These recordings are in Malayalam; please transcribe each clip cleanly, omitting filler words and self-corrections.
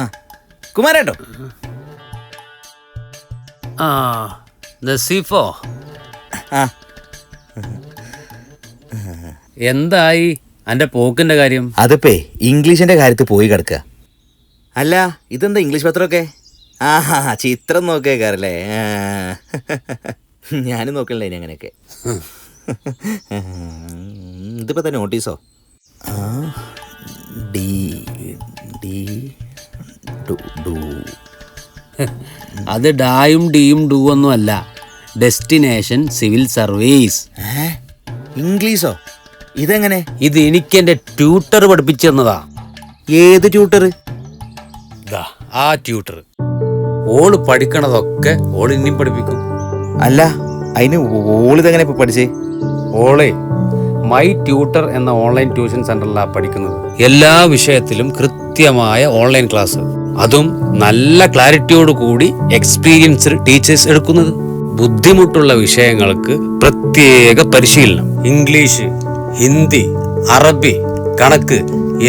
ആ കുമാരേട്ടോ. ആ നസീഫോ, ആ എന്തായി അന്റെ പോക്കിന്റെ കാര്യം? അതിപ്പേ ഇംഗ്ലീഷിന്റെ കാര്യത്തിൽ പോയി കിടക്കുക. അല്ല ഇതെന്താ ഇംഗ്ലീഷ് പത്രമൊക്കെ? ആ ചിത്രം നോക്കിയേക്കാറല്ലേ? ഞാനും നോക്കണില്ല ഇനി അങ്ങനെയൊക്കെ. ഇതിപ്പോ തന്നെ നോട്ടീസോ? D D do. അത് ഡായും ഡിയും ഡൂ ഒന്നും അല്ല, ഡെസ്റ്റിനേഷൻ സിവിൽ സർവീസ്. ഇംഗ്ലീഷോ? ഇതെങ്ങനെ? ഇത് എനിക്ക് എന്റെ ട്യൂട്ടർ പഠിപ്പിച്ചു തന്നതാ. ഏത് ട്യൂട്ടർ? ആ ട്യൂട്ടർ. ഓള് പഠിക്കണതൊക്കെ ഓള് ഇനിയും പഠിപ്പിക്കും. അല്ല അതിന് ഓളിതെങ്ങനെ ഇപ്പൊ പഠിച്ചേ? ഓളെ മൈ ട്യൂട്ടർ എന്ന ഓൺലൈൻ ട്യൂഷൻ സെന്ററിലാണ് പഠിക്കുന്നത്. എല്ലാ വിഷയത്തിലും കൃത്യമായ ഓൺലൈൻ ക്ലാസ്, അതും നല്ല ക്ലാരിറ്റിയോട് കൂടി എക്സ്പീരിയൻസ്ഡ് ടീച്ചേഴ്സ് എടുക്കുന്നത്. ബുദ്ധിമുട്ടുള്ള വിഷയങ്ങൾക്ക് പ്രത്യേക പരിശീലനം. ഇംഗ്ലീഷ്, ഹിന്ദി, അറബി, കണക്ക്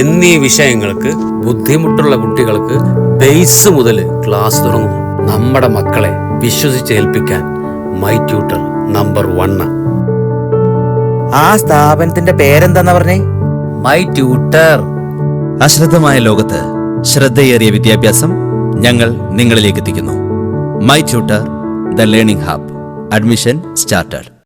എന്നീ വിഷയങ്ങൾക്ക് ബുദ്ധിമുട്ടുള്ള കുട്ടികൾക്ക് ബേസ് മുതൽ ക്ലാസ് തുടങ്ങും. നമ്മുടെ മക്കളെ വിശ്വസിച്ചേൽപ്പിക്കാൻ മൈ ട്യൂട്ടർ നമ്പർ 1. ആ സ്ഥാപനത്തിന്റെ പേരെന്താന്നാ പറഞ്ഞേ? My tutor. അശ്രദ്ധമായ ലോകത്ത് ശ്രദ്ധയേറിയ വിദ്യാഭ്യാസം ഞങ്ങൾ നിങ്ങളിലേക്ക് എത്തിക്കുന്നു. My tutor, the learning hub. Admission started.